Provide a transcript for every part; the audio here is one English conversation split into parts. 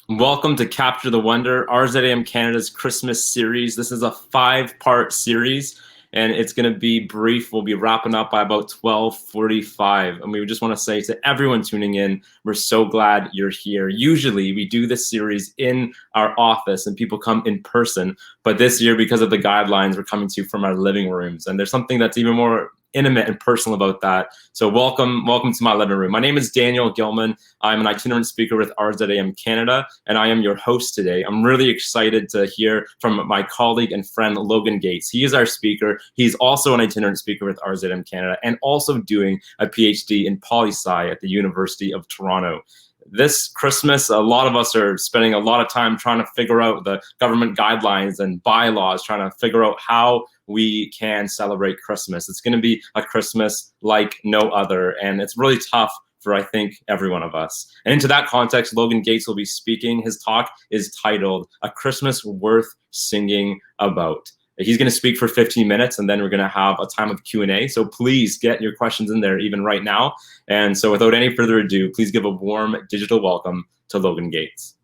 Welcome to Capture the Wonder, RZAM Canada's Christmas series. This is a 5-part series, and it's going to be brief. We'll be wrapping up by about 12:45, and we just want to say to everyone tuning in, we're so glad you're here. Usually, we do this series in our office, and people come in person, but this year, because of the guidelines, we're coming to you from our living rooms, and there's something that's even more intimate and personal about that. So welcome to my living room. My name is Daniel Gilman. I'm an itinerant speaker with RZAM Canada, and I am your host today. I'm really excited to hear from my colleague and friend, Logan Gates. He is our speaker. He's also an itinerant speaker with RZAM Canada and also doing a PhD in poli-sci at the University of Toronto. This Christmas, a lot of us are spending a lot of time trying to figure out the government guidelines and bylaws, trying to figure out how we can celebrate Christmas. It's going to be a Christmas like no other, and it's really tough for, I think, every one of us. And into that context, Logan Gates will be speaking. His talk is titled, "A Christmas Worth Singing About." He's going to speak for 15 minutes, and then we're going to have a time of Q&A. So please get your questions in there even right now. And so without any further ado, please give a warm digital welcome to Logan Gates.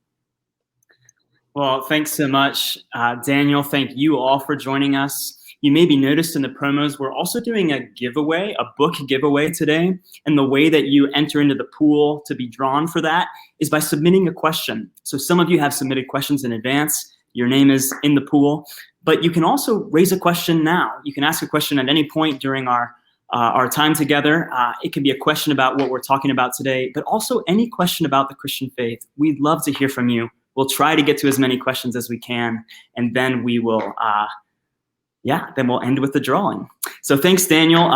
Well, thanks so much, Daniel. Thank you all for joining us. You maybe noticed in the promos, we're also doing a giveaway, a book giveaway today. And the way that you enter into the pool to be drawn for that is by submitting a question. So some of you have submitted questions in advance. Your name is in the pool, but you can also raise a question now. You can ask a question at any point during our time together. It can be a question about what we're talking about today, but also any question about the Christian faith. We'd love to hear from you. We'll try to get to as many questions as we can, and then we will then we'll end with the drawing. So thanks, Daniel.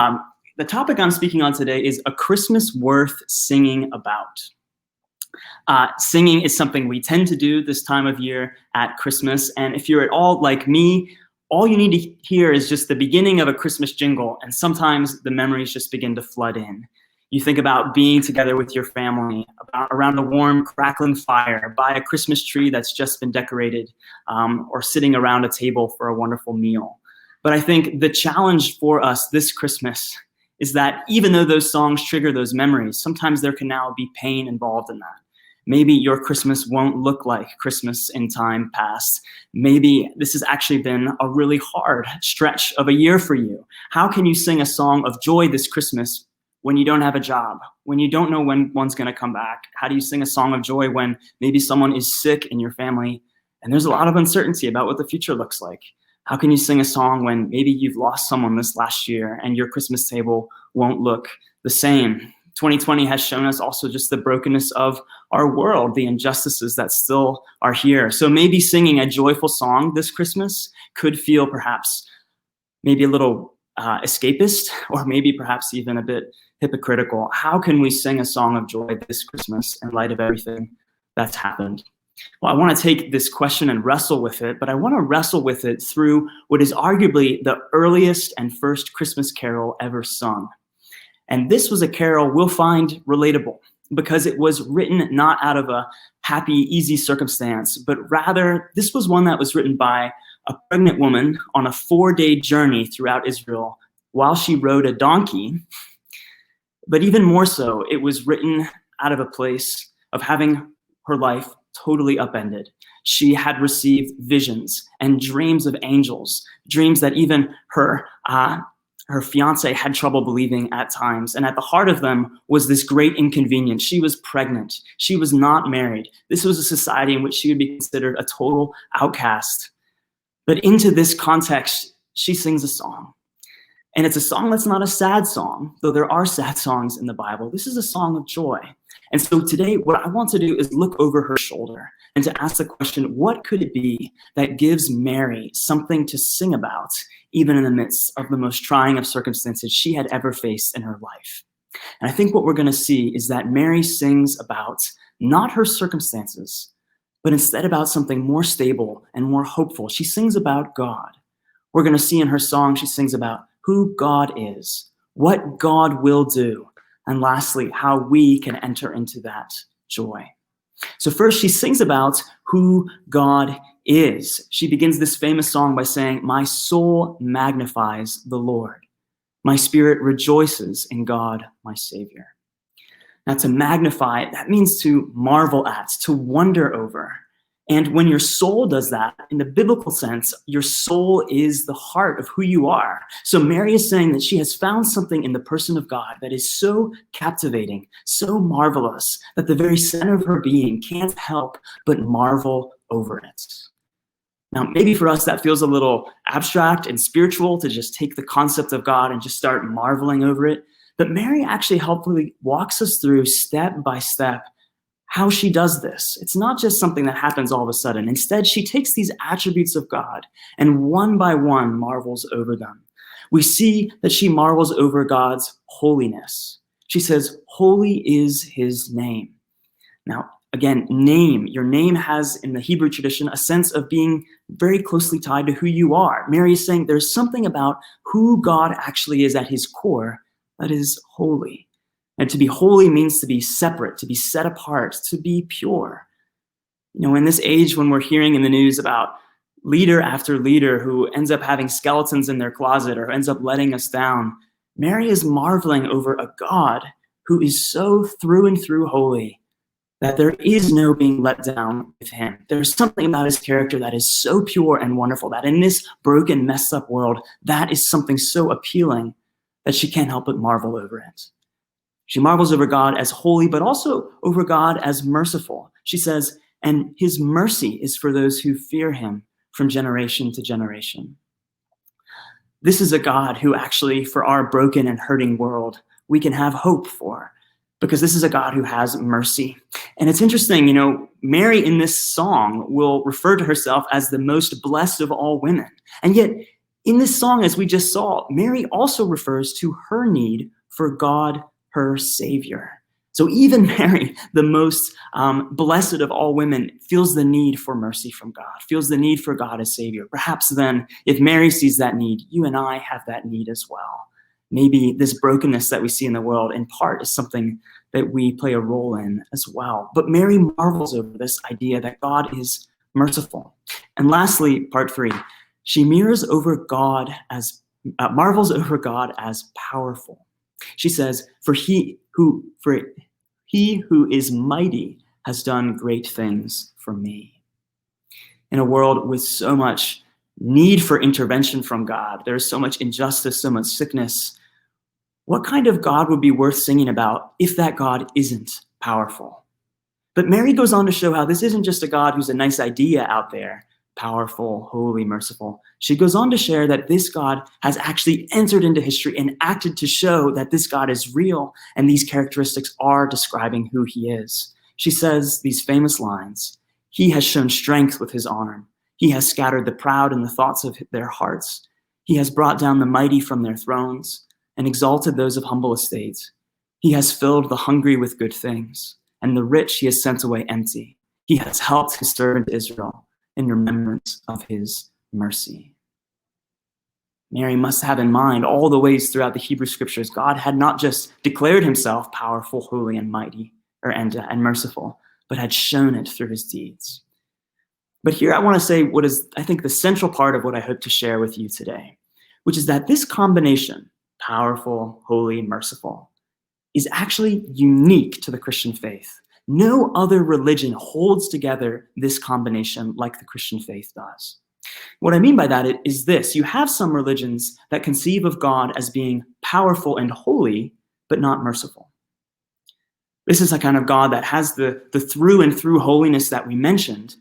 The topic I'm speaking on today is a Christmas worth singing about. Singing is something we tend to do this time of year at Christmas. And if you're at all like me, all you need to hear is just the beginning of a Christmas jingle. And sometimes the memories just begin to flood in. You think about being together with your family, around a warm, crackling fire, by a Christmas tree that's just been decorated, or sitting around a table for a wonderful meal. But I think the challenge for us this Christmas is that even though those songs trigger those memories, sometimes there can now be pain involved in that. Maybe your Christmas won't look like Christmas in time past. Maybe this has actually been a really hard stretch of a year for you. How can you sing a song of joy this Christmas when you don't have a job, when you don't know when one's going to come back? How do you sing a song of joy when maybe someone is sick in your family and there's a lot of uncertainty about what the future looks like? How can you sing a song when maybe you've lost someone this last year and your Christmas table won't look the same? 2020 has shown us also just the brokenness of our world, the injustices that still are here. So maybe singing a joyful song this Christmas could feel perhaps maybe a little escapist, or maybe perhaps even a bit hypocritical. How can we sing a song of joy this Christmas in light of everything that's happened? Well, I want to take this question and wrestle with it, but I want to wrestle with it through what is arguably the earliest and first Christmas carol ever sung. And this was a carol we'll find relatable because it was written not out of a happy, easy circumstance, but rather this was one that was written by a pregnant woman on a 4-day journey throughout Israel while she rode a donkey. But even more so, it was written out of a place of having her life totally upended. She had received visions and dreams of angels, dreams that even her fiance had trouble believing at times. And at the heart of them was this great inconvenience. She was pregnant. She was not married. This was a society in which she would be considered a total outcast. But into this context, she sings a song. And it's a song that's not a sad song, though there are sad songs in the Bible. This is a song of joy. And so today, what I want to do is look over her shoulder and to ask the question, what could it be that gives Mary something to sing about, even in the midst of the most trying of circumstances she had ever faced in her life? And I think what we're going to see is that Mary sings about not her circumstances, but instead about something more stable and more hopeful. She sings about God. We're going to see in her song, she sings about who God is, what God will do, and lastly, how we can enter into that joy. So first, she sings about who God is. She begins this famous song by saying, "My soul magnifies the Lord. My spirit rejoices in God, my Savior." Now, to magnify, that means to marvel at, to wonder over. And when your soul does that, in the biblical sense, your soul is the heart of who you are. So Mary is saying that she has found something in the person of God that is so captivating, so marvelous, that the very center of her being can't help but marvel over it. Now, maybe for us that feels a little abstract and spiritual to just take the concept of God and just start marveling over it. But Mary actually helpfully walks us through step by step how she does this. It's not just something that happens all of a sudden. Instead, she takes these attributes of God and one by one marvels over them. We see that she marvels over God's holiness. She says, "Holy is his name." Now, again, name. Your name has, in the Hebrew tradition, a sense of being very closely tied to who you are. Mary is saying there's something about who God actually is at his core that is holy. And to be holy means to be separate, to be set apart, to be pure. You know, in this age when we're hearing in the news about leader after leader who ends up having skeletons in their closet or ends up letting us down, Mary is marveling over a God who is so through and through holy that there is no being let down with him. There's something about his character that is so pure and wonderful that in this broken, messed up world, that is something so appealing that she can't help but marvel over it. She marvels over God as holy, but also over God as merciful. She says, "And his mercy is for those who fear him from generation to generation." This is a God who actually, for our broken and hurting world, we can have hope for, because this is a God who has mercy. And it's interesting, you know, Mary in this song will refer to herself as the most blessed of all women. And yet, in this song, as we just saw, Mary also refers to her need for God, her Savior. So even Mary, the most blessed of all women, feels the need for mercy from God, feels the need for God as Savior. Perhaps then, if Mary sees that need, you and I have that need as well. Maybe this brokenness that we see in the world, in part, is something that we play a role in as well. But Mary marvels over this idea that God is merciful. And lastly, part 3, she marvels over God as powerful. She says, For he who is mighty has done great things for me." In a world with so much need for intervention from God, there is so much injustice, so much sickness. What kind of God would be worth singing about if that God isn't powerful? But Mary goes on to show how this isn't just a God who's a nice idea out there, powerful, holy, merciful. She goes on to share that this God has actually entered into history and acted to show that this God is real, and these characteristics are describing who he is. She says these famous lines, "He has shown strength with his arm. He has scattered the proud in the thoughts of their hearts. He has brought down the mighty from their thrones and exalted those of humble estates. He has filled the hungry with good things, and the rich he has sent away empty. He has helped his servant Israel in remembrance of his mercy." Mary must have in mind all the ways throughout the Hebrew scriptures God had not just declared himself powerful, holy, and mighty, and merciful, but had shown it through his deeds. But here I want to say what is, I think, the central part of what I hope to share with you today, which is that this combination, powerful, holy, merciful, is actually unique to the Christian faith. No other religion holds together this combination like the Christian faith does. What I mean by that is this: you have some religions that conceive of God as being powerful and holy, but not merciful. This is a kind of God that has the through and through holiness that we mentioned,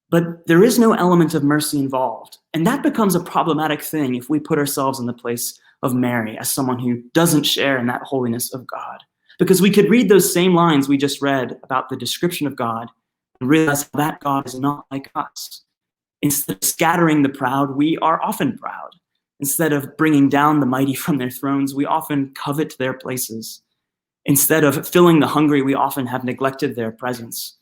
but there is no element of mercy involved. And that becomes a problematic thing if we put ourselves in the place of Mary as someone who doesn't share in that holiness of God. Because we could read those same lines we just read about the description of God and realize that God is not like us. Instead of scattering the proud, we are often proud. Instead of bringing down the mighty from their thrones, we often covet their places. Instead of filling the hungry, we often have neglected their presence.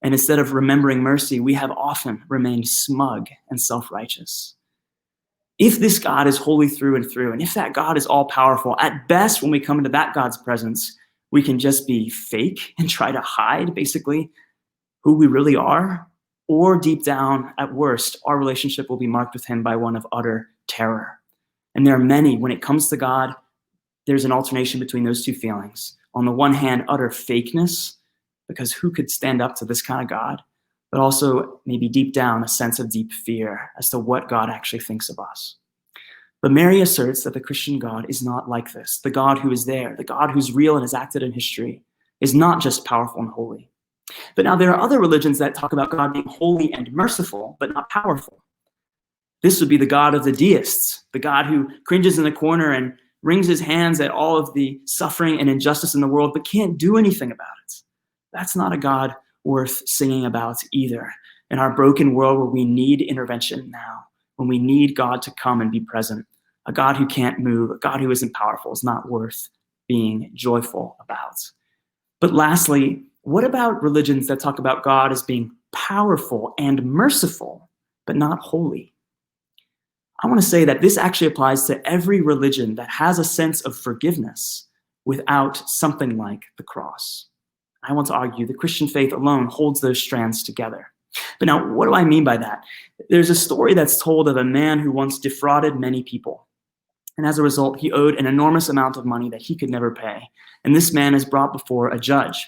And instead of remembering mercy, we have often remained smug and self-righteous. If this God is holy through and through, and if that God is all-powerful, at best, when we come into that God's presence, we can just be fake and try to hide, basically, who we really are. Or deep down, at worst, our relationship will be marked with him by one of utter terror. And there are many, when it comes to God, there's an alternation between those two feelings. on the one hand, utter fakeness, because who could stand up to this kind of God? But also maybe deep down, a sense of deep fear as to what God actually thinks of us. But Mary asserts that the Christian God is not like this. The God who is there, the God who's real and has acted in history, is not just powerful and holy. But now there are other religions that talk about God being holy and merciful, but not powerful. This would be the God of the deists, the God who cringes in the corner and wrings his hands at all of the suffering and injustice in the world, but can't do anything about it. That's not a God worth singing about either. In our broken world where we need intervention now, when we need God to come and be present, a God who can't move, a God who isn't powerful is not worth being joyful about. But lastly, what about religions that talk about God as being powerful and merciful, but not holy? I want to say that this actually applies to every religion that has a sense of forgiveness without something like the cross. I want to argue the Christian faith alone holds those strands together. But now, what do I mean by that? There's a story that's told of a man who once defrauded many people. And as a result, he owed an enormous amount of money that he could never pay. And this man is brought before a judge.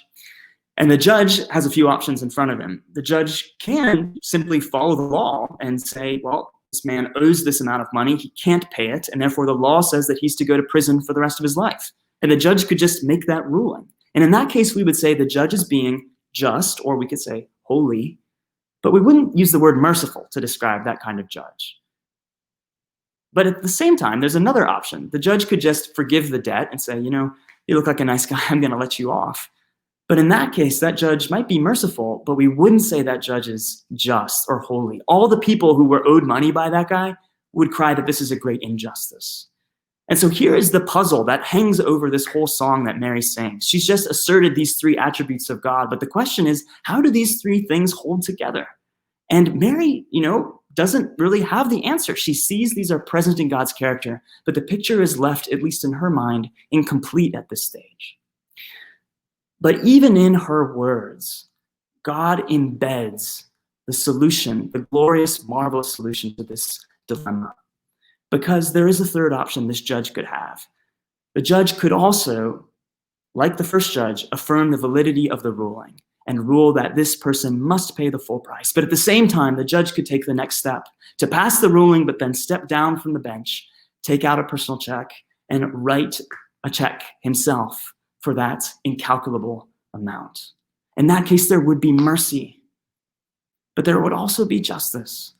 And the judge has a few options in front of him. The judge can simply follow the law and say, well, this man owes this amount of money, he can't pay it, and therefore the law says that he's to go to prison for the rest of his life. And the judge could just make that ruling. And in that case, we would say the judge is being just, or we could say holy, but we wouldn't use the word merciful to describe that kind of judge. But at the same time, there's another option. The judge could just forgive the debt and say, you look like a nice guy, I'm going to let you off. But in that case, that judge might be merciful, but we wouldn't say that judge is just or holy. All the people who were owed money by that guy would cry that this is a great injustice. And so here is the puzzle that hangs over this whole song that Mary sings. She's just asserted these three attributes of God, but the question is, how do these three things hold together? And Mary, doesn't really have the answer. She sees these are present in God's character, but the picture is left, at least in her mind, incomplete at this stage. But even in her words, God embeds the solution, the glorious, marvelous solution to this dilemma. Because there is a third option this judge could have. The judge could also, like the first judge, affirm the validity of the ruling and rule that this person must pay the full price. But at the same time, the judge could take the next step to pass the ruling, but then step down from the bench, take out a personal check, and write a check himself for that incalculable amount. In that case, there would be mercy, but there would also be justice.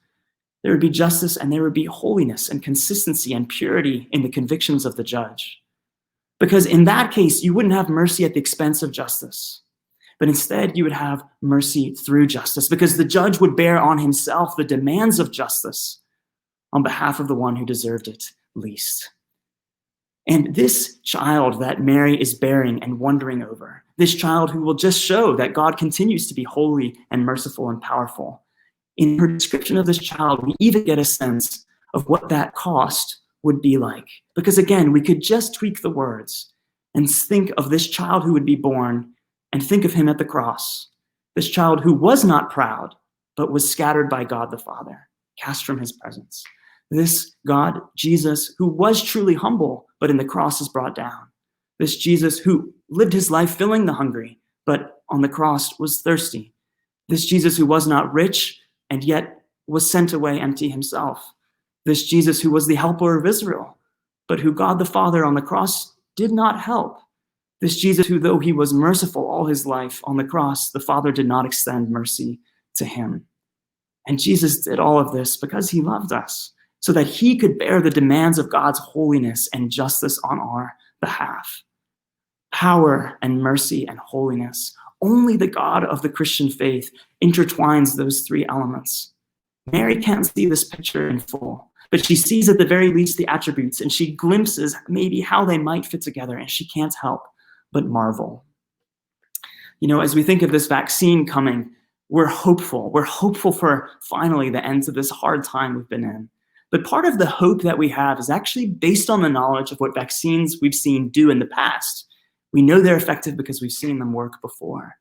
There would be justice and there would be holiness and consistency and purity in the convictions of the judge. Because in that case, you wouldn't have mercy at the expense of justice, but instead you would have mercy through justice, because the judge would bear on himself the demands of justice on behalf of the one who deserved it least. And this child that Mary is bearing and wondering over, this child who will just show that God continues to be holy and merciful and powerful, in her description of this child, we even get a sense of what that cost would be like. Because again, we could just tweak the words and think of this child who would be born and think of him at the cross. This child who was not proud, but was scattered by God the Father, cast from his presence. This God, Jesus, who was truly humble, but in the cross is brought down. This Jesus who lived his life filling the hungry, but on the cross was thirsty. This Jesus who was not rich, and yet was sent away empty himself. This Jesus who was the helper of Israel, but who God the Father on the cross did not help. This Jesus who, though he was merciful all his life on the cross, the Father did not extend mercy to him. And Jesus did all of this because he loved us, so that he could bear the demands of God's holiness and justice on our behalf. Power and mercy and holiness. Only the God of the Christian faith intertwines those three elements. Mary can't see this picture in full, but she sees at the very least the attributes, and she glimpses maybe how they might fit together, and she can't help but marvel. As we think of this vaccine coming, we're hopeful. We're hopeful for finally the end to this hard time we've been in. But part of the hope that we have is actually based on the knowledge of what vaccines we've seen do in the past. We know they're effective because we've seen them work before.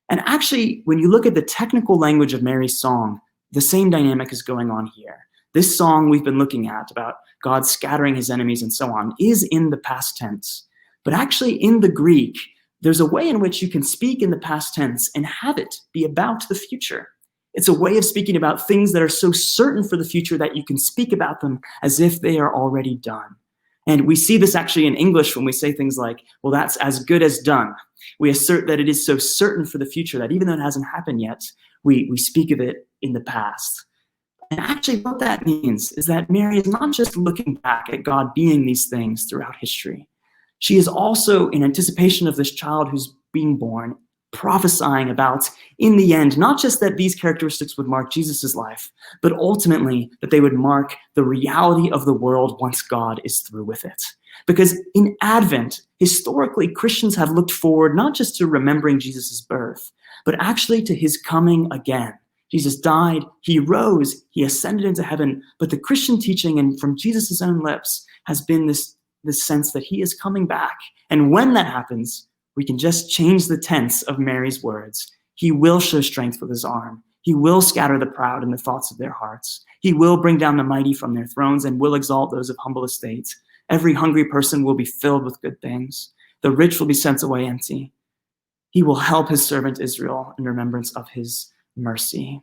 And actually, when you look at the technical language of Mary's song, the same dynamic is going on here. This song we've been looking at about God scattering his enemies and so on is in the past tense. But actually in the Greek, there's a way in which you can speak in the past tense and have it be about the future. It's a way of speaking about things that are so certain for the future that you can speak about them as if they are already done. And we see this actually in English when we say things like, well, that's as good as done. We assert that it is so certain for the future that even though it hasn't happened yet, we speak of it in the past. And actually what that means is that Mary is not just looking back at God being these things throughout history. She is also, in anticipation of this child who's being born, prophesying about, in the end, not just that these characteristics would mark Jesus' life, but ultimately that they would mark the reality of the world once God is through with it. Because in Advent, historically, Christians have looked forward not just to remembering Jesus' birth, but actually to his coming again. Jesus died, he rose, he ascended into heaven, but the Christian teaching and from Jesus' own lips has been this sense that he is coming back. And when that happens, we can just change the tense of Mary's words. He will show strength with his arm. He will scatter the proud in the thoughts of their hearts. He will bring down the mighty from their thrones and will exalt those of humble estates. Every hungry person will be filled with good things. The rich will be sent away empty. He will help his servant Israel in remembrance of his mercy.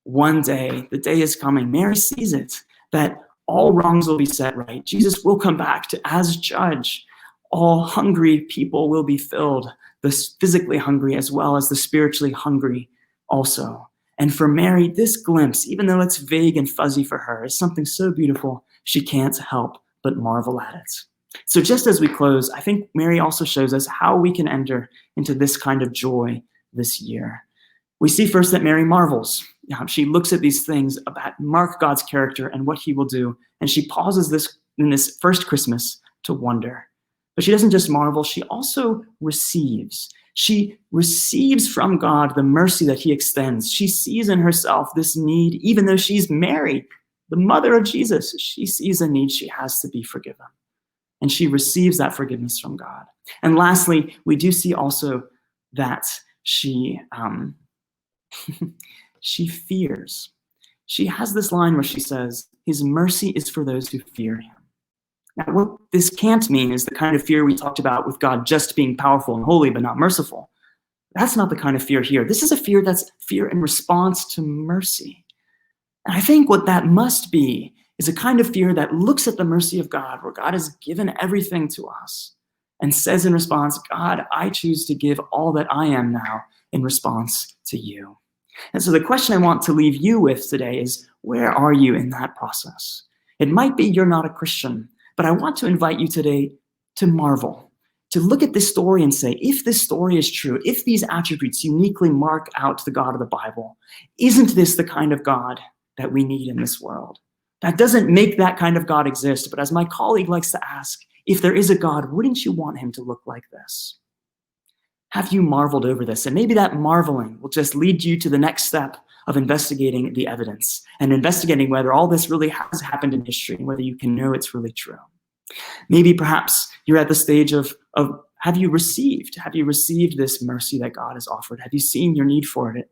One day, the day is coming. Mary sees it, that all wrongs will be set right. Jesus will come back to as judge. All hungry people will be filled, the physically hungry as well as the spiritually hungry also. And for Mary, this glimpse, even though it's vague and fuzzy for her, is something so beautiful, she can't help but marvel at it. So just as we close, I think Mary also shows us how we can enter into this kind of joy this year. We see first that Mary marvels. She looks at these things that mark God's character and what he will do, and she pauses this in this first Christmas to wonder. But she doesn't just marvel, she also receives. She receives from God the mercy that he extends. She sees in herself this need, even though she's Mary, the mother of Jesus. She sees a need she has to be forgiven. And she receives that forgiveness from God. And lastly, we do see also that she fears. She has this line where she says, his mercy is for those who fear him. Now, what this can't mean is the kind of fear we talked about with God just being powerful and holy, but not merciful. That's not the kind of fear here. This is a fear that's fear in response to mercy. And I think what that must be is a kind of fear that looks at the mercy of God, where God has given everything to us and says in response, God, I choose to give all that I am now in response to you. And so the question I want to leave you with today is, where are you in that process? It might be you're not a Christian, but I want to invite you today to marvel, to look at this story and say, if this story is true, if these attributes uniquely mark out the God of the Bible, isn't this the kind of God that we need in this world? That doesn't make that kind of God exist, but as my colleague likes to ask, if there is a God, wouldn't you want him to look like this? Have you marveled over this? And maybe that marveling will just lead you to the next step of investigating the evidence and investigating whether all this really has happened in history and whether you can know it's really true. Maybe perhaps you're at the stage of have you received this mercy that God has offered? Have you seen your need for it?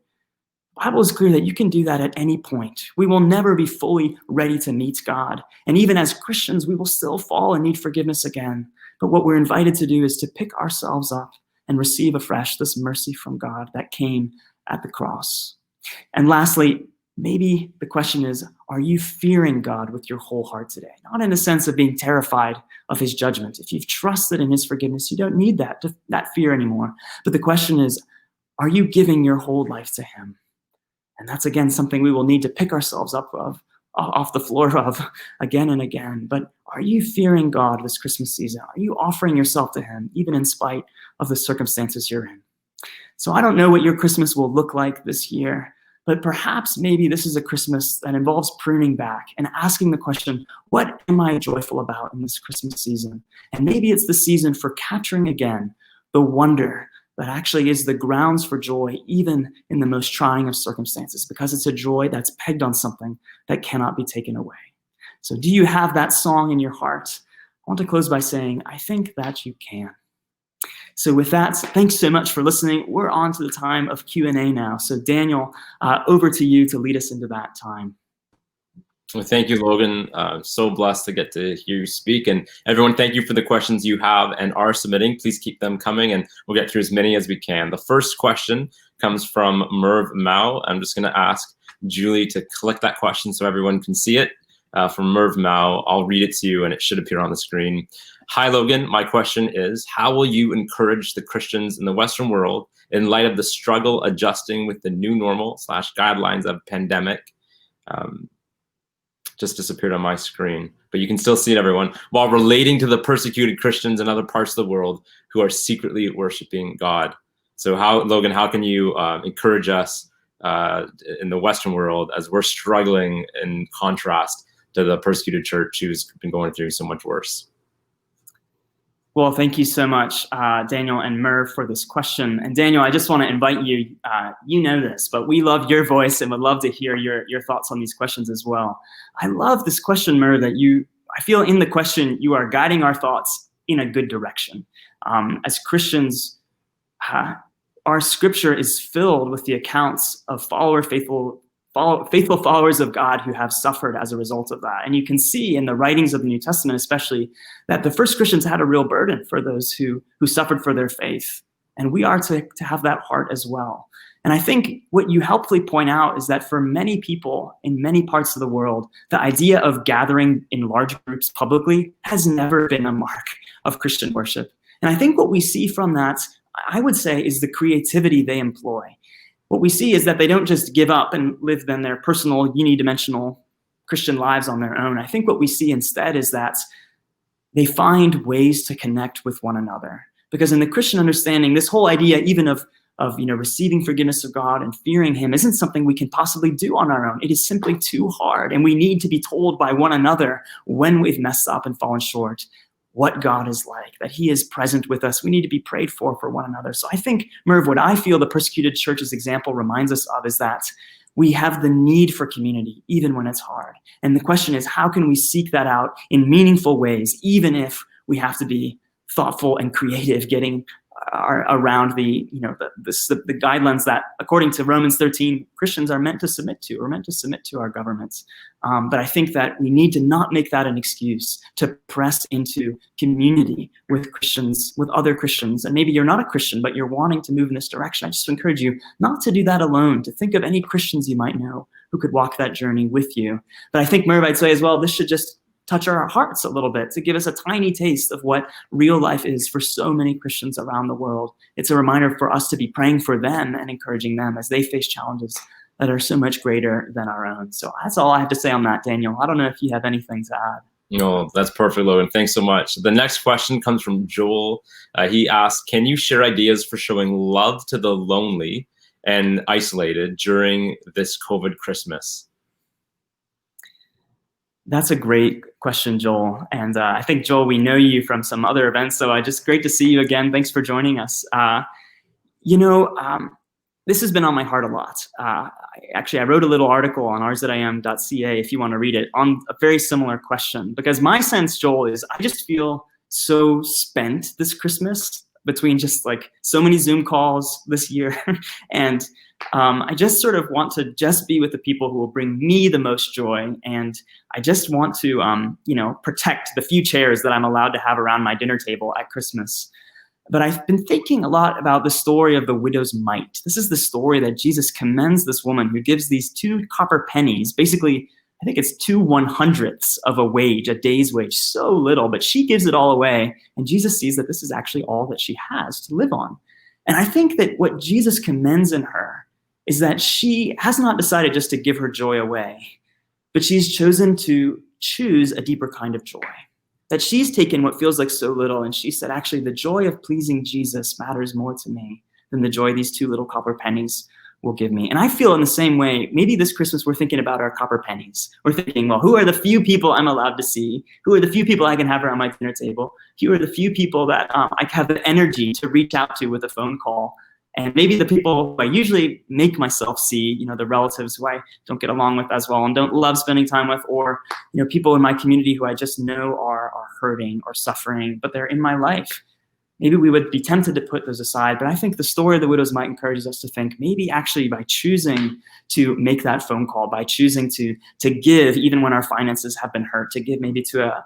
The Bible is clear that you can do that at any point. We will never be fully ready to meet God. And even as Christians, we will still fall and need forgiveness again. But what we're invited to do is to pick ourselves up and receive afresh this mercy from God that came at the cross. And lastly, maybe the question is, are you fearing God with your whole heart today? Not in the sense of being terrified of his judgment. If you've trusted in his forgiveness, you don't need that fear anymore. But the question is, are you giving your whole life to him? And that's, again, something we will need to pick ourselves up off the floor of again and again. But are you fearing God this Christmas season? Are you offering yourself to him, even in spite of the circumstances you're in? So I don't know what your Christmas will look like this year, but perhaps maybe this is a Christmas that involves pruning back and asking the question, what am I joyful about in this Christmas season? And maybe it's the season for capturing again the wonder that actually is the grounds for joy, even in the most trying of circumstances, because it's a joy that's pegged on something that cannot be taken away. So do you have that song in your heart? I want to close by saying, I think that you can. So with that, thanks so much for listening. We're on to the time of Q&A now. So Daniel, over to you to lead us into that time. Well, thank you, Logan. So blessed to get to hear you speak. And everyone, thank you for the questions you have and are submitting. Please keep them coming, and we'll get through as many as we can. The first question comes from Merv Mao. I'm just going to ask Julie to click that question so everyone can see it. From Merv Mao, I'll read it to you, and it should appear on the screen. Hi, Logan. My question is, how will you encourage the Christians in the Western world in light of the struggle adjusting with the new normal / guidelines of pandemic? Just disappeared on my screen, but you can still see it, everyone, while relating to the persecuted Christians in other parts of the world who are secretly worshiping God. So Logan, how can you encourage us in the Western world as we're struggling in contrast to the persecuted church who's been going through so much worse? Well, thank you so much, Daniel and Merv, for this question. And Daniel, I just want to invite you, you know this, but we love your voice and would love to hear your thoughts on these questions as well. I love this question, Merv, that I feel in the question, you are guiding our thoughts in a good direction. As Christians, our scripture is filled with the accounts of faithful followers of God who have suffered as a result of that. And you can see in the writings of the New Testament, especially, that the first Christians had a real burden for those who suffered for their faith. And we are to have that heart as well. And I think what you helpfully point out is that for many people in many parts of the world, the idea of gathering in large groups publicly has never been a mark of Christian worship. And I think what we see from that, I would say, is the creativity they employ. What we see is that they don't just give up and live then their personal unidimensional Christian lives on their own. I think what we see instead is that they find ways to connect with one another. Because in the Christian understanding, this whole idea even of receiving forgiveness of God and fearing him isn't something we can possibly do on our own. It is simply too hard. And we need to be told by one another when we've messed up and fallen short what God is like, that he is present with us. We need to be prayed for one another. So I think, Merv, what I feel the persecuted church's example reminds us of is that we have the need for community, even when it's hard. And the question is, how can we seek that out in meaningful ways, even if we have to be thoughtful and creative, getting around the guidelines that, according to Romans 13, Christians are meant to submit to. We're meant to submit to our governments. But I think that we need to not make that an excuse to press into community with Christians, with other Christians. And maybe you're not a Christian, but you're wanting to move in this direction. I just encourage you not to do that alone, to think of any Christians you might know who could walk that journey with you. But I think, Merv, I'd say as well, this should just touch our hearts a little bit, to give us a tiny taste of what real life is for so many Christians around the world. It's a reminder for us to be praying for them and encouraging them as they face challenges that are so much greater than our own. So that's all I have to say on that, Daniel. I don't know if you have anything to add. No, that's perfect, Logan. Thanks so much. The next question comes from Joel. He asks, can you share ideas for showing love to the lonely and isolated during this COVID Christmas? That's a great question, Joel. And I think, Joel, we know you from some other events, so just great to see you again. Thanks for joining us. This has been on my heart a lot. I wrote a little article on rzim.ca, if you want to read it, on a very similar question. Because my sense, Joel, is I just feel so spent this Christmas between just like so many Zoom calls this year. And I just sort of want to just be with the people who will bring me the most joy. And I just want to, protect the few chairs that I'm allowed to have around my dinner table at Christmas. But I've been thinking a lot about the story of the widow's mite. This is the story that Jesus commends this woman who gives these 2 copper pennies, basically, I think it's 2 100ths of a wage, a day's wage, so little, but she gives it all away. And Jesus sees that this is actually all that she has to live on. And I think that what Jesus commends in her is that she has not decided just to give her joy away, but she's chosen to choose a deeper kind of joy. That she's taken what feels like so little, and she said, actually, the joy of pleasing Jesus matters more to me than the joy these 2 little copper pennies will give me. And I feel in the same way, maybe this Christmas we're thinking about our copper pennies. We're thinking, well, who are the few people I'm allowed to see? Who are the few people I can have around my dinner table? Who are the few people that I have the energy to reach out to with a phone call? And maybe the people who I usually make myself see, the relatives who I don't get along with as well and don't love spending time with, or, people in my community who I just know are hurting or suffering, but they're in my life. maybe we would be tempted to put those aside. But I think the story of the widow's mite encourages us to think maybe actually by choosing to make that phone call, by choosing to give even when our finances have been hurt, to give maybe to a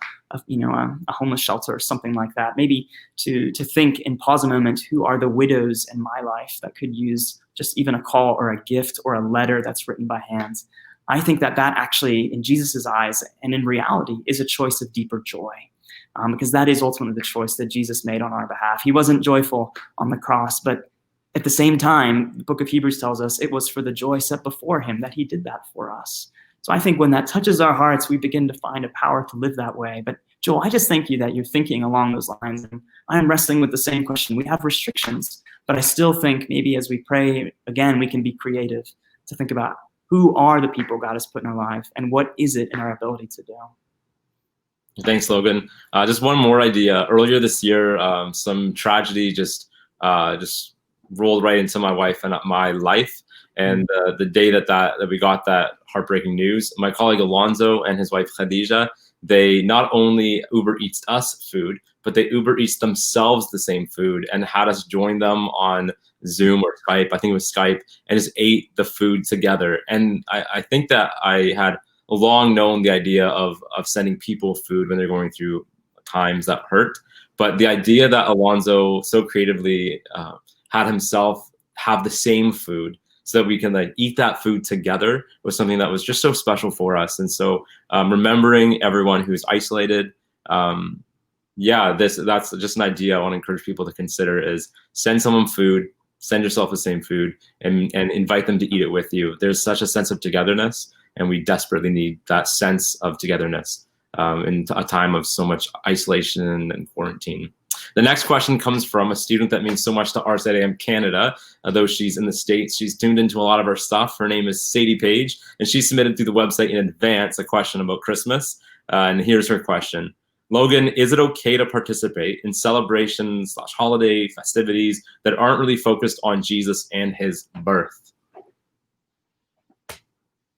homeless shelter or something like that, maybe to think and pause a moment, who are the widows in my life that could use just even a call or a gift or a letter that's written by hand. I think that actually, in Jesus's eyes and in reality, is a choice of deeper joy. Because that is ultimately the choice that Jesus made on our behalf. He wasn't joyful on the cross, but at the same time, the book of Hebrews tells us it was for the joy set before him that he did that for us. So I think when that touches our hearts, we begin to find a power to live that way. But Joel, I just thank you that you're thinking along those lines. And I am wrestling with the same question. We have restrictions, but I still think maybe as we pray, again, we can be creative to think about who are the people God has put in our life and what is it in our ability to do. Thanks, Logan. Just one more idea. Earlier this year, some tragedy just rolled right into my wife and my life. And the day that we got that heartbreaking news, my colleague Alonzo and his wife Khadija, they not only Uber Eats us food, but they Uber Eats themselves the same food and had us join them on Zoom or Skype. I think it was Skype, and just ate the food together. And I think that I had long known the idea of sending people food when they're going through times that hurt. But the idea that Alonzo so creatively had himself have the same food so that we can like eat that food together was something that was just so special for us. And so remembering everyone who's isolated, that's just an idea I want to encourage people to consider is send someone food, send yourself the same food, and invite them to eat it with you. There's such a sense of togetherness, and we desperately need that sense of togetherness in a time of so much isolation and quarantine. The next question comes from a student that means so much to RZAM Canada. Though she's in the States, she's tuned into a lot of our stuff. Her name is Sadie Page, and she submitted through the website in advance a question about Christmas. And here's her question. Logan, is it okay to participate in celebrations / holiday festivities that aren't really focused on Jesus and his birth?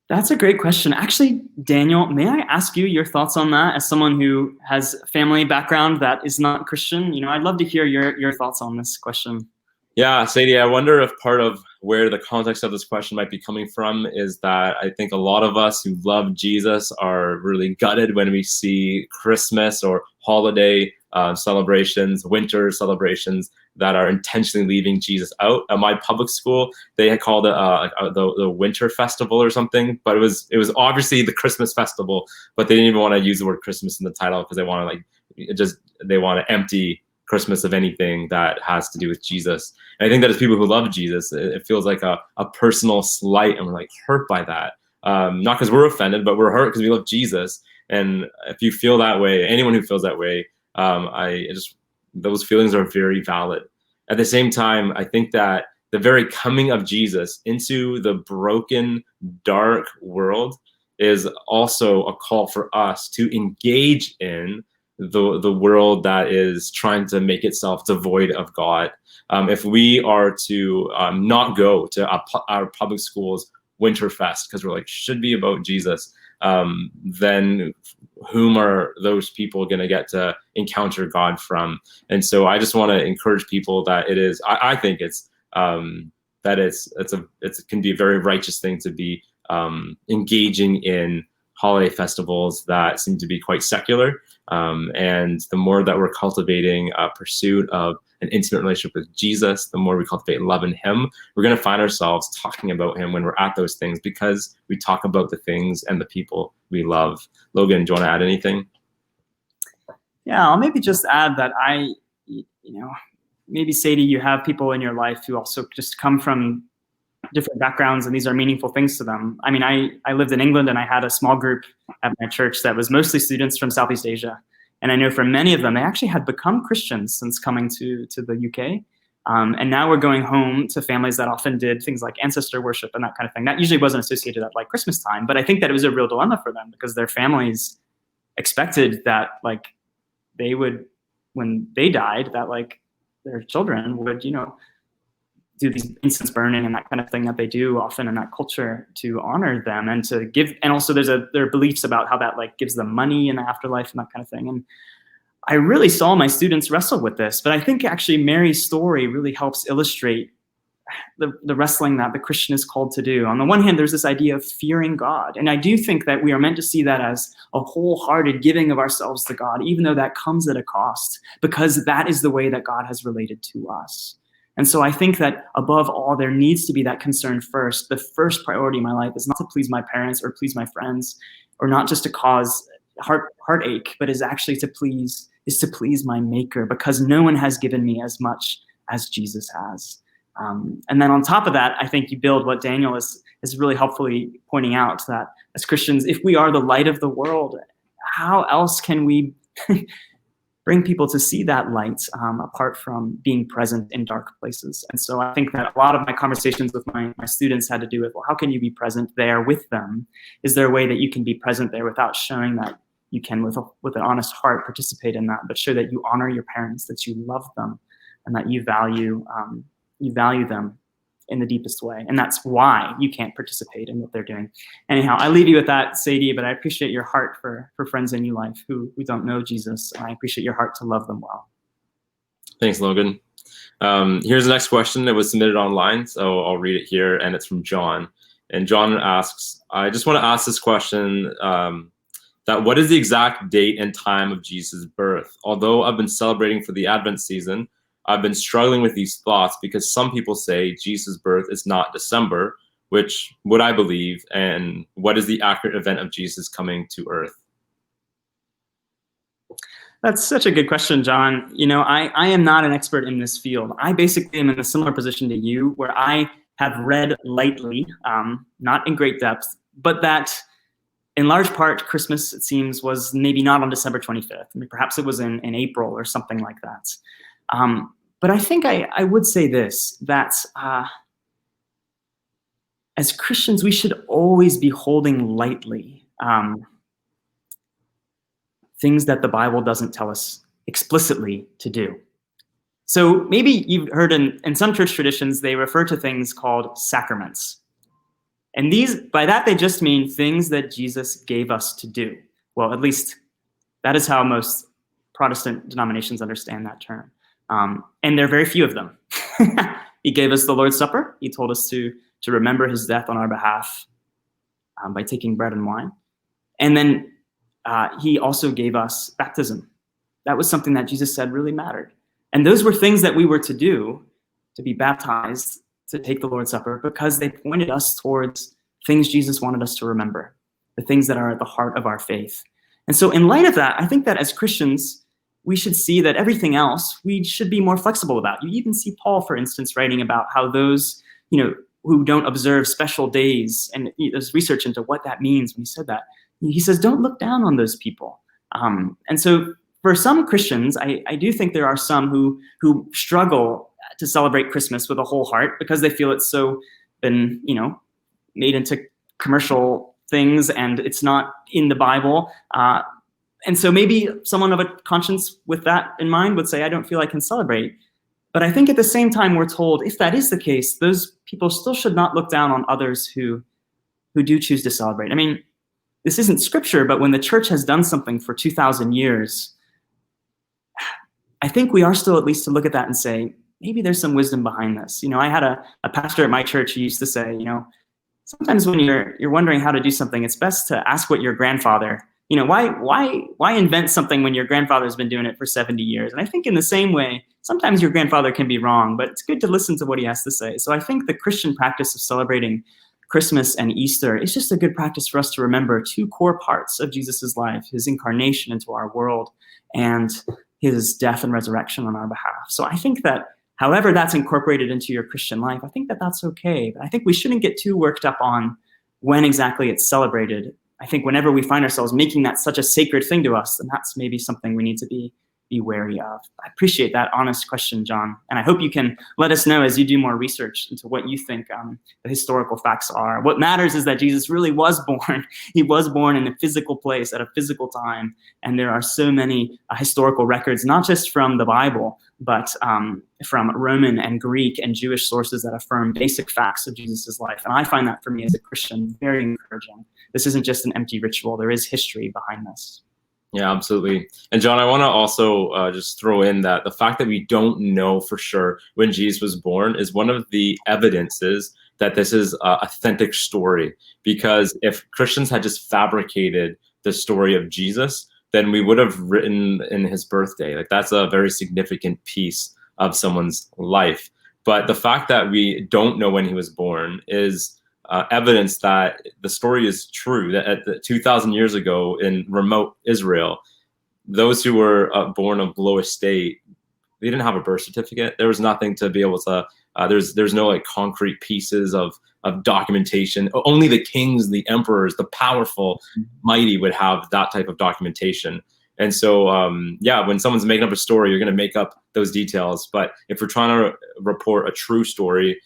That's a great question. Actually, Daniel, may I ask you your thoughts on that as someone who has a family background that is not Christian? I'd love to hear your thoughts on this question. Yeah, Sadie, I wonder if part of where the context of this question might be coming from is that I think a lot of us who love Jesus are really gutted when we see Christmas or holiday celebrations, winter celebrations that are intentionally leaving Jesus out. At my public school, they had called it the Winter Festival or something, but it was obviously the Christmas festival, but they didn't even want to use the word Christmas in the title because they want to empty Christmas of anything that has to do with Jesus. And I think that as people who love Jesus, it feels like a personal slight, and we're like hurt by that. Not because we're offended, but we're hurt because we love Jesus. And if you feel that way, anyone who feels that way, those feelings are very valid. At the same time, I think that the very coming of Jesus into the broken, dark world is also a call for us to engage in the world that is trying to make itself devoid of God. If we are to not go to our public schools Winterfest because we're like should be about Jesus, then whom are those people going to get to encounter God from? And so I just want to encourage people that it is. I think it can be a very righteous thing to be engaging in holiday festivals that seem to be quite secular. And the more that we're cultivating a pursuit of an intimate relationship with Jesus, the more we cultivate love in him, we're going to find ourselves talking about him when we're at those things because we talk about the things and the people we love. Logan, do you want to add anything? Yeah, I'll maybe just add that maybe Sadie, you have people in your life who also just come from different backgrounds and these are meaningful things to them. I mean, I lived in England and I had a small group at my church that was mostly students from Southeast Asia. And I know for many of them, they actually had become Christians since coming to the UK. And now we're going home to families that often did things like ancestor worship and that kind of thing. That usually wasn't associated at like Christmas time, but I think that it was a real dilemma for them because their families expected that like they would, when they died, that like their children would, do these incense burning and that kind of thing that they do often in that culture to honor them and to give. And also there are beliefs about how that like gives them money in the afterlife and that kind of thing. And I really saw my students wrestle with this, but I think actually Mary's story really helps illustrate the wrestling that the Christian is called to do. On the one hand, there's this idea of fearing God. And I do think that we are meant to see that as a wholehearted giving of ourselves to God, even though that comes at a cost, because that is the way that God has related to us. And so I think that above all, there needs to be that concern first. The first priority in my life is not to please my parents or please my friends, or not just to cause heartache, but is actually to please my Maker, because no one has given me as much as Jesus has. And then on top of that, I think you build what Daniel is really helpfully pointing out, that as Christians, if we are the light of the world, how else can we bring people to see that light apart from being present in dark places? And so I think that a lot of my conversations with my students had to do with, well, how can you be present there with them? Is there a way that you can be present there without showing that you can, with an honest heart, participate in that, but show that you honor your parents, that you love them, and that you value them in the deepest way. And that's why you can't participate in what they're doing. Anyhow, I leave you with that, Sadie, but I appreciate your heart for friends in your life who don't know Jesus. And I appreciate your heart to love them well. Thanks, Logan. Here's the next question that was submitted online, so I'll read it here, and it's from John. And John asks, I just want to ask this question, that what is the exact date and time of Jesus' birth? Although I've been celebrating for the Advent season, I've been struggling with these thoughts because some people say Jesus' birth is not December, which would I believe, and what is the accurate event of Jesus coming to earth? That's such a good question, John. You know, I am not an expert in this field. I basically am in a similar position to you, where I have read lightly, not in great depth, but that in large part, Christmas, it seems, was maybe not on December 25th. I mean, perhaps it was in April or something like that. But I think I would say this, that as Christians, we should always be holding lightly things that the Bible doesn't tell us explicitly to do. So maybe you've heard in some church traditions, they refer to things called sacraments. And by that, they just mean things that Jesus gave us to do. Well, at least that is how most Protestant denominations understand that term. And there are very few of them. He gave us the Lord's Supper. He told us to remember his death on our behalf by taking bread and wine. And then he also gave us baptism. That was something that Jesus said really mattered. And those were things that we were to do, to be baptized, to take the Lord's Supper, because they pointed us towards things Jesus wanted us to remember, the things that are at the heart of our faith. And so in light of that, I think that as Christians, we should see that everything else we should be more flexible about. You even see Paul, for instance, writing about how those, who don't observe special days, and there's research into what that means when he said that. He says, don't look down on those people. And so for some Christians, I do think there are some who struggle to celebrate Christmas with a whole heart because they feel it's so been, made into commercial things and it's not in the Bible. And so maybe someone of a conscience with that in mind would say, I don't feel I can celebrate. But I think at the same time, we're told if that is the case, those people still should not look down on others who do choose to celebrate. I mean, this isn't scripture, but when the church has done something for 2,000 years, I think we are still at least to look at that and say, maybe there's some wisdom behind this. I had a pastor at my church who used to say, sometimes when you're wondering how to do something, it's best to ask what your grandfather, why invent something when your grandfather's been doing it for 70 years? And I think in the same way, sometimes your grandfather can be wrong, but it's good to listen to what he has to say. So I think the Christian practice of celebrating Christmas and Easter is just a good practice for us to remember two core parts of Jesus's life, his incarnation into our world and his death and resurrection on our behalf. So I think that however that's incorporated into your Christian life, I think that that's okay. But I think we shouldn't get too worked up on when exactly it's celebrated. I think whenever we find ourselves making that such a sacred thing to us, then that's maybe something we need to be wary of. I appreciate that honest question, John. And I hope you can let us know as you do more research into what you think the historical facts are. What matters is that Jesus really was born. He was born in a physical place at a physical time. And there are so many historical records, not just from the Bible, but from Roman and Greek and Jewish sources that affirm basic facts of Jesus's life. And I find that for me as a Christian very encouraging. This isn't just an empty ritual. There is history behind this. Yeah, absolutely. And John, I want to also just throw in that the fact that we don't know for sure when Jesus was born is one of the evidences that this is an authentic story. Because if Christians had just fabricated the story of Jesus, then we would have written in his birthday. Like that's a very significant piece of someone's life. But the fact that we don't know when he was born is evidence that the story is true. That at 2,000 years ago in remote Israel, those who were born of low estate, they didn't have a birth certificate. There was nothing to be able to. There's no like concrete pieces of documentation. Only the kings, the emperors, the powerful, mighty would have that type of documentation. And so, yeah, when someone's making up a story, you're going to make up those details. But if we're trying to report a true story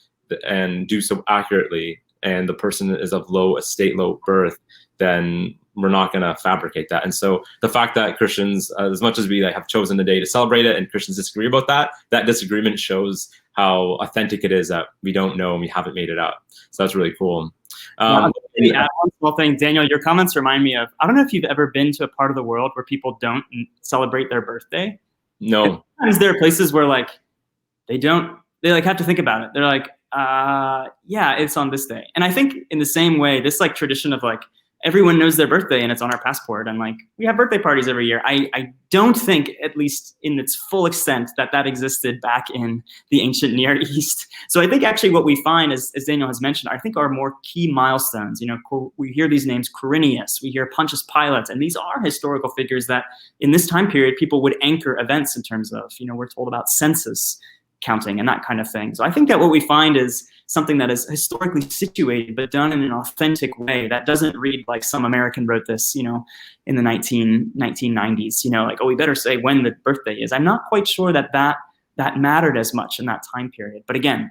and do so accurately, and the person is of low estate, low birth, then we're not going to fabricate that. And so the fact that Christians, as much as we have chosen the day to celebrate it and Christians disagree about that, that disagreement shows how authentic it is that we don't know and we haven't made it up. So that's really cool. Maybe add one small thing. Daniel, your comments remind me of, I don't know if you've ever been to a part of the world where people don't celebrate their birthday. No. Sometimes there are places where like they like have to think about it. They're like, yeah, it's on this day. And I think in the same way, this like tradition of like everyone knows their birthday and it's on our passport and like we have birthday parties every year. I don't think, at least in its full extent, that existed back in the ancient Near East. So I think actually what we find, as Daniel has mentioned, I think are more key milestones. You know, we hear these names, Quirinius, we hear Pontius Pilate, and these are historical figures that in this time period people would anchor events in terms of, you know, we're told about census counting and that kind of thing. So I think that what we find is something that is historically situated, but done in an authentic way that doesn't read like some American wrote this, you know, in the 1990s, you know, like, oh, we better say when the birthday is. I'm not quite sure that mattered as much in that time period. But again,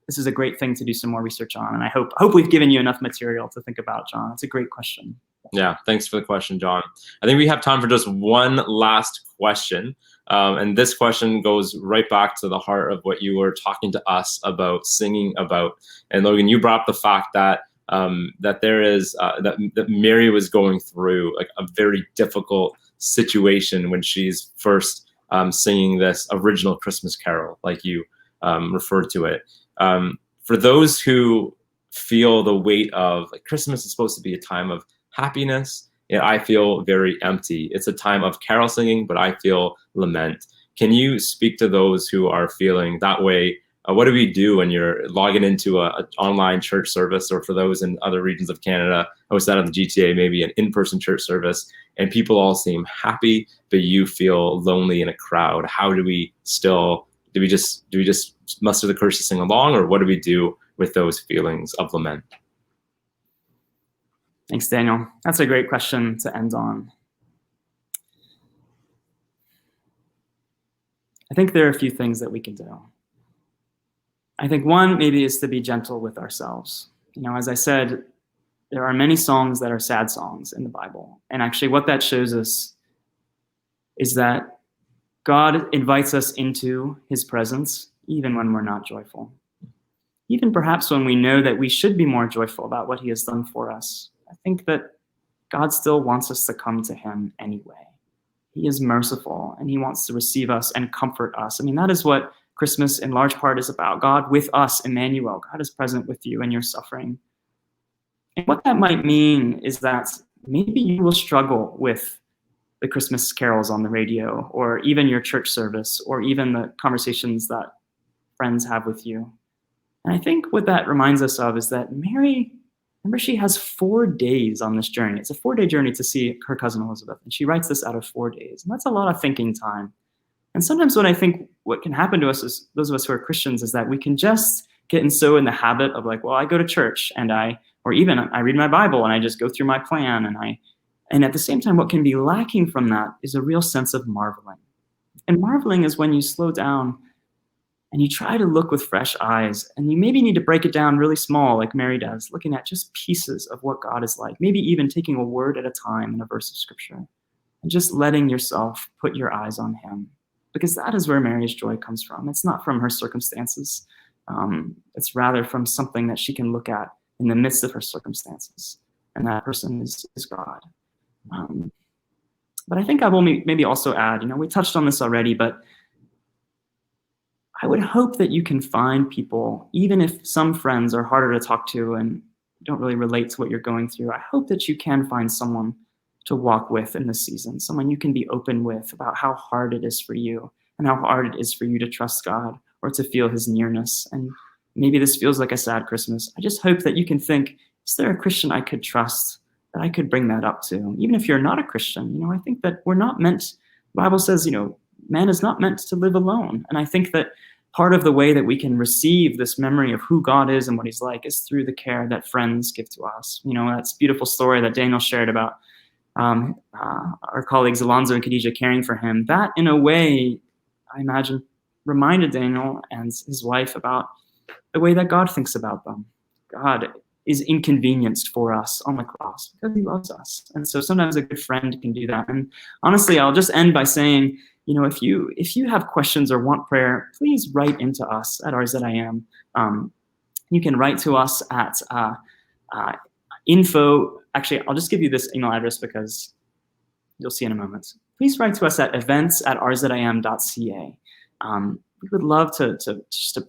this is a great thing to do some more research on. And I hope we've given you enough material to think about, John. It's a great question. Yeah, thanks for the question, John. I think we have time for just one last question. And this question goes right back to the heart of what you were talking to us about, singing about. And Logan, you brought up the fact that that there is that Mary was going through like a very difficult situation when she's first singing this original Christmas carol, like you referred to it. For those who feel the weight of like, Christmas is supposed to be a time of happiness, and I feel very empty. It's a time of carol singing, but I feel lament. Can you speak to those who are feeling that way? What do we do when you're logging into an online church service, or for those in other regions of Canada, outside of the GTA, maybe an in-person church service, and people all seem happy, but you feel lonely in a crowd? How do we still, do we just muster the courage to sing along, or what do we do with those feelings of lament? Thanks, Daniel. That's a great question to end on. I think there are a few things that we can do. I think one maybe is to be gentle with ourselves. You know, as I said, there are many songs that are sad songs in the Bible. And actually what that shows us is that God invites us into his presence, even when we're not joyful. Even perhaps when we know that we should be more joyful about what he has done for us. I think that God still wants us to come to him anyway. He is merciful and he wants to receive us and comfort us. I mean, that is what Christmas in large part is about. God with us, Emmanuel. God is present with you in your suffering. And what that might mean is that maybe you will struggle with the Christmas carols on the radio, or even your church service, or even the conversations that friends have with you. And I think what that reminds us of is that Mary, remember, she has 4 days on this journey. It's a 4-day journey to see her cousin Elizabeth. And she writes this out of 4 days. And that's a lot of thinking time. And sometimes what I think what can happen to us is, those of us who are Christians, is that we can just get so in the habit of like, well, I go to church and I read my Bible and I just go through my plan. And at the same time, what can be lacking from that is a real sense of marveling. And marveling is when you slow down and you try to look with fresh eyes, and you maybe need to break it down really small, like Mary does, looking at just pieces of what God is like, maybe even taking a word at a time in a verse of scripture, and just letting yourself put your eyes on him. Because that is where Mary's joy comes from. It's not from her circumstances. It's rather from something that she can look at in the midst of her circumstances. And that person is God. But But I think I will maybe also add, we touched on this already, but I would hope that you can find people, even if some friends are harder to talk to and don't really relate to what you're going through. I hope that you can find someone to walk with in this season, someone you can be open with about how hard it is for you and how hard it is for you to trust God or to feel his nearness. And maybe this feels like a sad Christmas. I just hope that you can think, is there a Christian I could trust that I could bring that up to? Even if you're not a Christian, I think that we're not meant, the Bible says, man is not meant to live alone. And I think that part of the way that we can receive this memory of who God is and what he's like is through the care that friends give to us. That's a beautiful story that Daniel shared about our colleagues Alonzo and Khadijah caring for him. That, in a way, I imagine, reminded Daniel and his wife about the way that God thinks about them. God is inconvenienced for us on the cross because he loves us. And so sometimes a good friend can do that. And honestly, I'll just end by saying, if you have questions or want prayer, please write into us at RZIM. You can write to us at info. Actually, I'll just give you this email address because you'll see in a moment. Please write to us at events@rzim.ca. We would love to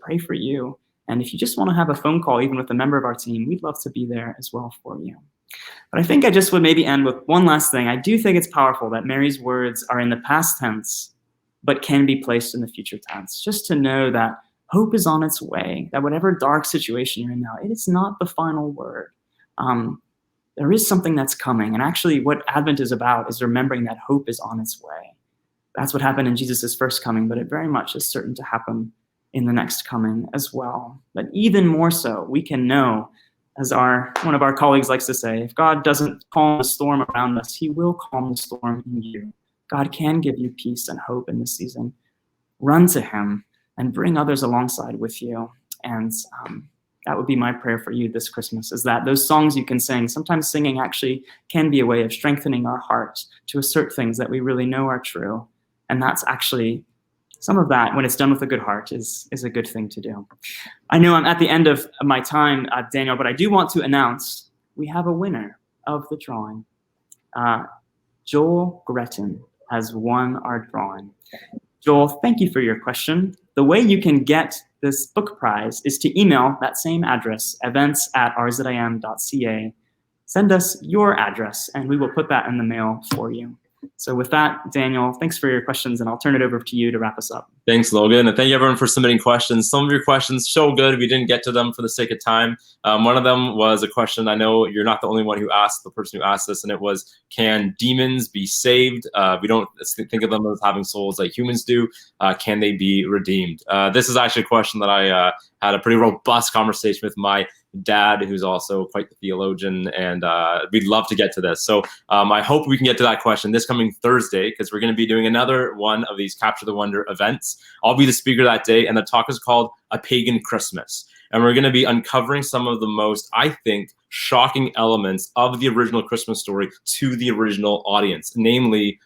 pray for you. And if you just want to have a phone call, even with a member of our team, we'd love to be there as well for you. But I think I just would maybe end with one last thing. I do think it's powerful that Mary's words are in the past tense, but can be placed in the future tense. Just to know that hope is on its way, that whatever dark situation you're in now, it is not the final word. There is something that's coming. And actually what Advent is about is remembering that hope is on its way. That's what happened in Jesus' first coming, but it very much is certain to happen in the next coming as well. But even more so, we can know, as one of our colleagues likes to say, if God doesn't calm the storm around us, he will calm the storm in you. God can give you peace and hope in this season. Run to him and bring others alongside with you. And that would be my prayer for you this Christmas, is that those songs you can sing, sometimes singing actually can be a way of strengthening our heart to assert things that we really know are true. And that's actually, some of that, when it's done with a good heart, is a good thing to do. I know I'm at the end of my time, Daniel, but I do want to announce we have a winner of the drawing. Joel Gretton has won our drawing. Joel, thank you for your question. The way you can get this book prize is to email that same address, events@rzim.ca. Send us your address, and we will put that in the mail for you. So with that, Daniel, thanks for your questions, and I'll turn it over to you to wrap us up. Thanks, Logan. And thank you, everyone, for submitting questions. Some of your questions so good, we didn't get to them for the sake of time. One of them was a question, I know you're not the only one who asked, the person who asked this, and it was, can demons be saved? We don't think of them as having souls like humans do. Can they be redeemed? This is actually a question that I had a pretty robust conversation with my dad, who's also quite the theologian, and we'd love to get to this. So I hope we can get to that question this coming Thursday, because we're going to be doing another one of these Capture the Wonder events. I'll be the speaker that day, and the talk is called A Pagan Christmas. And we're going to be uncovering some of the most, I think, shocking elements of the original Christmas story to the original audience, namely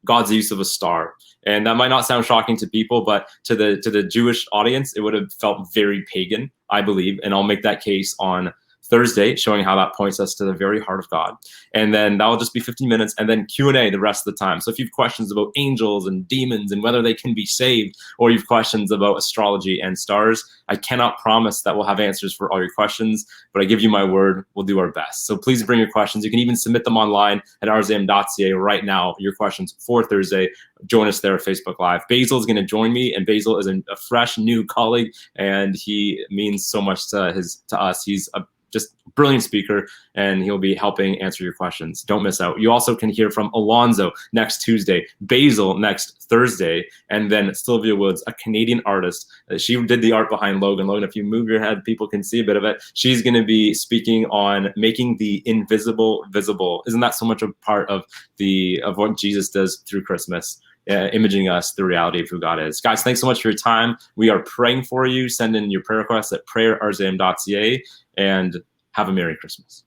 God's use of a star. And that might not sound shocking to people, but to the Jewish audience, it would have felt very pagan, I believe. And I'll make that case on Thursday, showing how that points us to the very heart of God. And then that will just be 15 minutes, and then Q&A the rest of the time. So if you have questions about angels and demons and whether they can be saved, or you have questions about astrology and stars, I cannot promise that we'll have answers for all your questions, but I give you my word, we'll do our best. So please bring your questions. You can even submit them online at rzim.ca right now, your questions for Thursday. Join us there at Facebook Live. Basil is going to join me, and Basil is a fresh new colleague, and he means so much to us. He's a just brilliant speaker, and he'll be helping answer your questions. Don't miss out. You also can hear from Alonzo next Tuesday, Basil next Thursday, and then Sylvia Woods, a Canadian artist. She did the art behind Logan. Logan, if you move your head, people can see a bit of it. She's going to be speaking on making the invisible visible. Isn't that so much a part of what Jesus does through Christmas? Imaging us the reality of who God is. Guys, thanks so much for your time. We are praying for you. Send in your prayer requests at prayer@rzim.ca, and have a Merry Christmas.